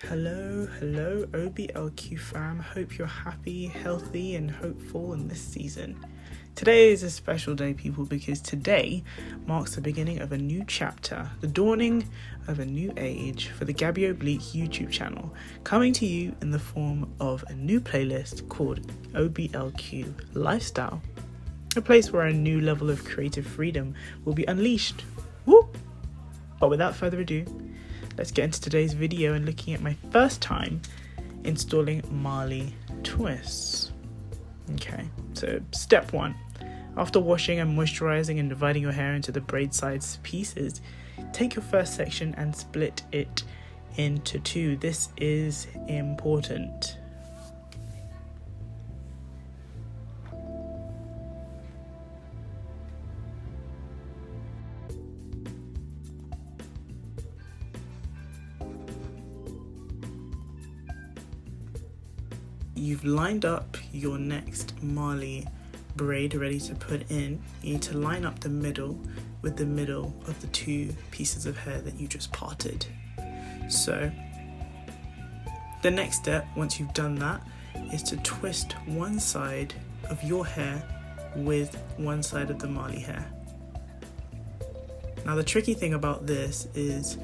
Hello, OBLQ fam. Hope you're happy, healthy, and hopeful in this season. Today is a special day, people, because today marks the beginning of a new chapter, the dawning of a new age for the OBLQ YouTube channel, coming to you in the form of a new playlist called OBLQ Lifestyle, a place where a new level of creative freedom will be unleashed. Woo! But without further ado, let's get into today's video and looking at my first time installing Marley twists. Okay, so step 1. After washing and moisturizing and dividing your hair into the braid size pieces, take your first section and split it into 2. This is important. You've lined up your next Marley braid ready to put in. You need to line up the middle with the middle of the 2 pieces of hair that you just parted. So the next step, once you've done that, is to twist one side of your hair with one side of the Marley hair. Now the tricky thing about this is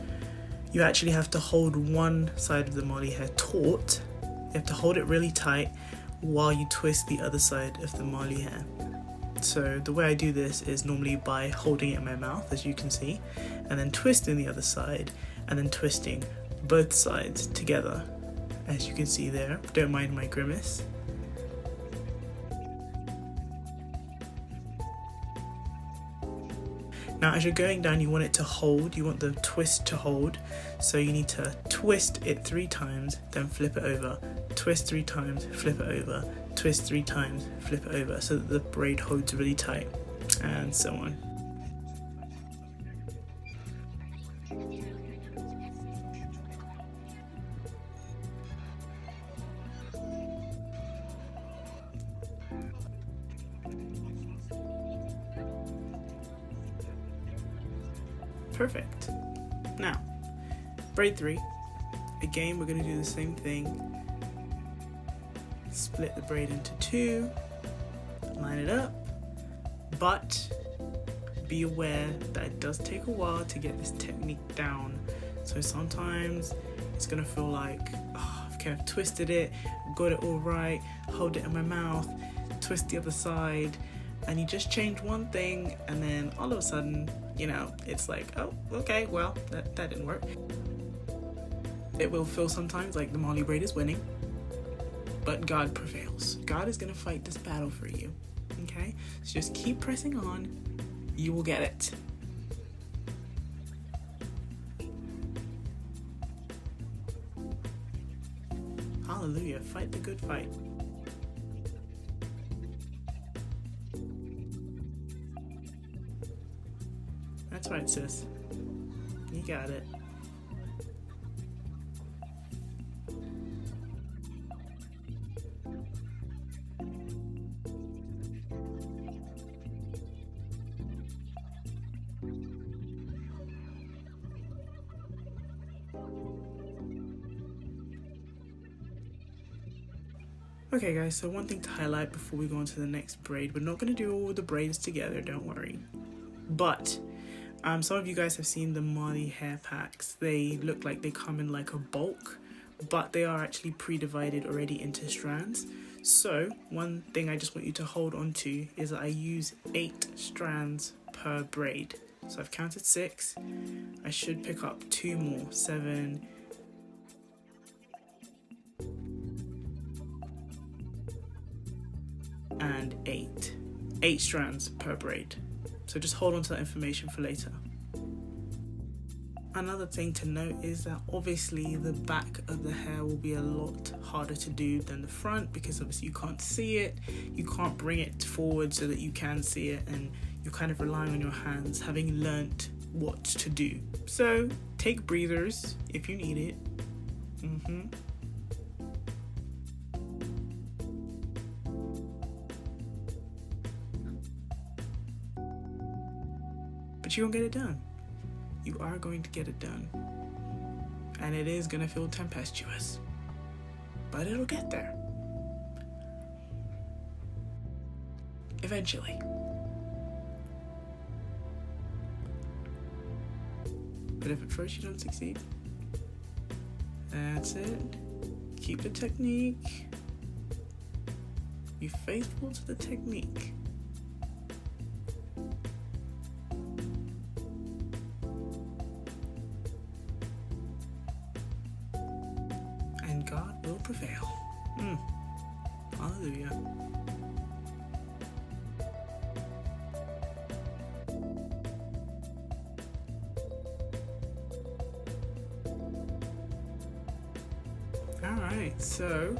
you actually have to hold one side of the Marley hair taut. You have to hold it really tight while you twist the other side of the Marley hair. So the way I do this is normally by holding it in my mouth, as you can see, and then twisting the other side, and then twisting both sides together, as you can see there. Don't mind my grimace. Now as you're going down, you want it to hold, you want the twist to hold, so you need to twist it 3 times, then flip it over, twist 3 times, flip it over, twist 3 times, flip it over, so that the braid holds really tight, and so on. Perfect. Now, braid 3. Again, we're going to do the same thing. Split the braid into 2, line it up, but be aware that it does take a while to get this technique down. So sometimes it's going to feel like, oh, I've kind of twisted it, got it all right, hold it in my mouth, twist the other side, and you just change one thing, and then all of a sudden, you know, it's like, oh, okay, well, that didn't work. It will feel sometimes like the Marley braid is winning, but God prevails. God is going to fight this battle for you, okay? So just keep pressing on. You will get it. Hallelujah. Fight the good fight. That's right, sis. You got it. Okay guys, so one thing to highlight before we go on to the next braid, we're not going to do all the braids together, don't worry. But some of you guys have seen the Marley hair packs. They look like they come in like a bulk, but they are actually pre-divided already into strands. So one thing I just want you to hold on to is that I use 8 strands per braid. So I've counted 6. I should pick up 2 more, 7, and 8. 8 strands per braid. So just hold on to that information for later. Another thing to note is that obviously the back of the hair will be a lot harder to do than the front, because obviously you can't see it, you can't bring it forward so that you can see it, and you're kind of relying on your hands, having learnt what to do. So take breathers if you need it. But you're gonna get it done. You are going to get it done. and it is gonna feel tempestuous, but it'll get there eventually. But if at first you don't succeed, that's it. Keep the technique. Be faithful to the technique. And God will prevail. Hallelujah. Alright, so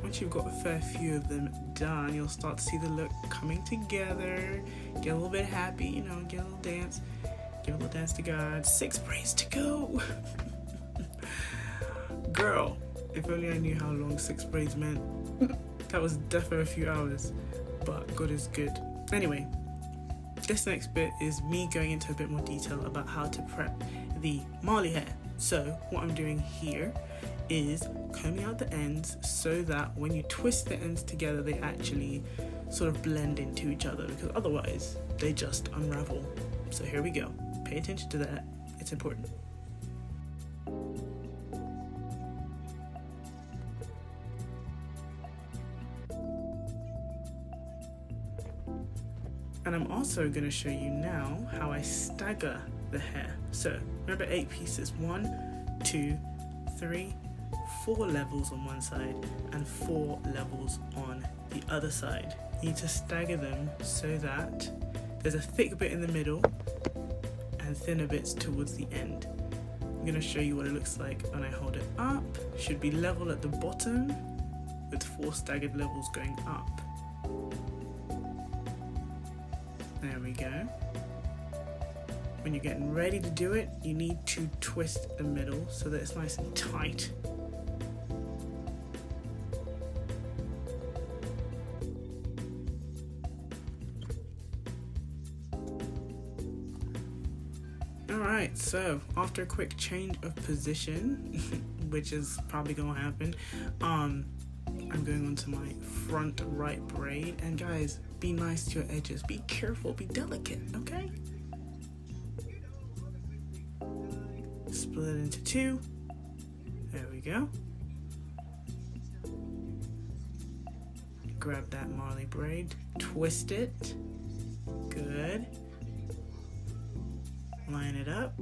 once you've got a fair few of them done, you'll start to see the look coming together. Get a little bit happy, you know, get a little dance. Give a little dance to God. 6 braids to go. Girl, if only I knew how long 6 braids meant. That was definitely a few hours, but God is good. Anyway, this next bit is me going into a bit more detail about how to prep the Marley hair. So what I'm doing here is combing out the ends so that when you twist the ends together, they actually sort of blend into each other, because otherwise they just unravel. So here we go. Pay attention to that. It's important. And I'm also going to show you now how I stagger the hair. So remember 8 pieces, 1, 2, 3, 4 levels on one side and 4 levels on the other side. You need to stagger them so that there's a thick bit in the middle and thinner bits towards the end. I'm going to show you what it looks like when I hold it up. It should be level at the bottom with 4 staggered levels going up. There we go. When you're getting ready to do it, you need to twist the middle so that it's nice and tight. Alright, so after a quick change of position, which is probably gonna happen, I'm going on to my front right braid. And guys, be nice to your edges. Be careful, be delicate, okay? Split it into 2. There we go. Grab that Marley braid, twist it. Good. Line it up.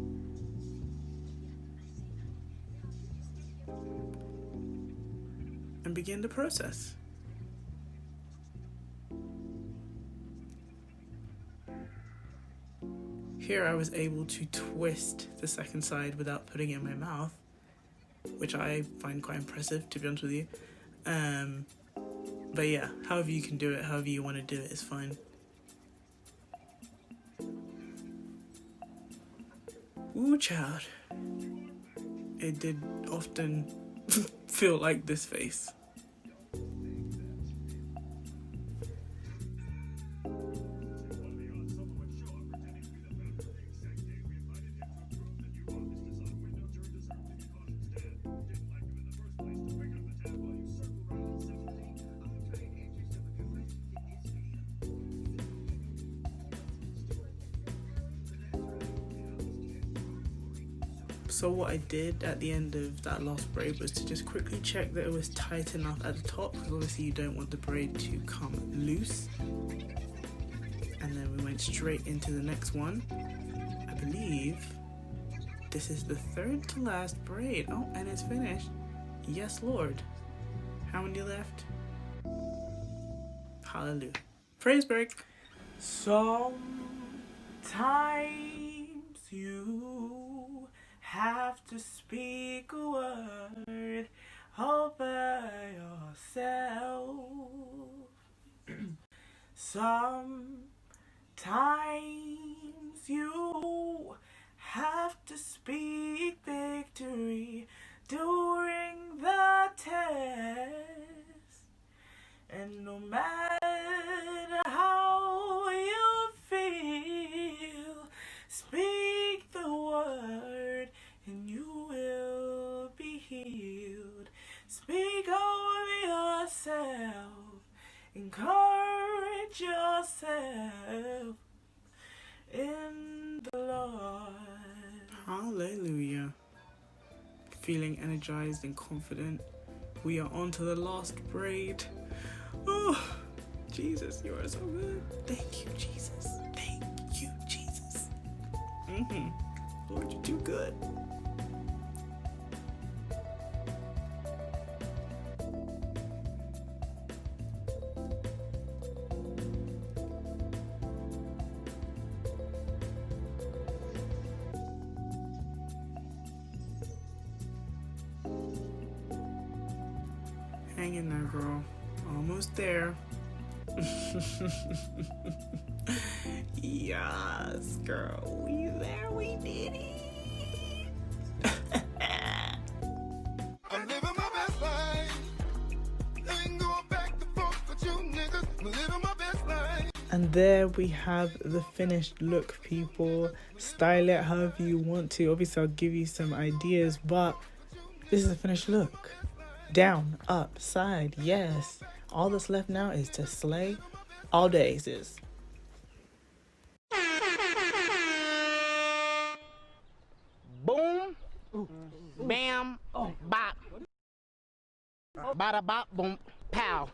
And begin the process. Here I was able to twist the second side without putting it in my mouth, which I find quite impressive, to be honest with you. But yeah, however you can do it, however you want to do it is fine. Ooh, child. It did often feel like this face. So what I did at the end of that last braid was to just quickly check that it was tight enough at the top, because obviously you don't want the braid to come loose. And then we went straight into the next one. I believe this is the 3rd to last braid. Oh, and it's finished. Yes, Lord. How many left? Hallelujah. Praise break. Sometimes you have to speak a word over yourself. Sometimes you have to speak victory during the test. And no matter how you feel, speak the word and you will Speak over yourself. Encourage yourself in the Lord. Hallelujah. Feeling energized and confident. We are on to the last braid. Oh, Jesus, you are so good. Thank you, Jesus. Thank you, Jesus. Lord, you're too good. Hang in there, girl. Almost there. Yes, girl. We there. We did it. I'm living my best life. Ain't going back and forth with you niggas. I'm living my best life. And there we have the finished look, people. Style it however you want to. Obviously, I'll give you some ideas, but this is the finished look. Down, up, side, yes. All that's left now is to slay all day, sis. Boom, bam, bop, bada bop, boom, pow.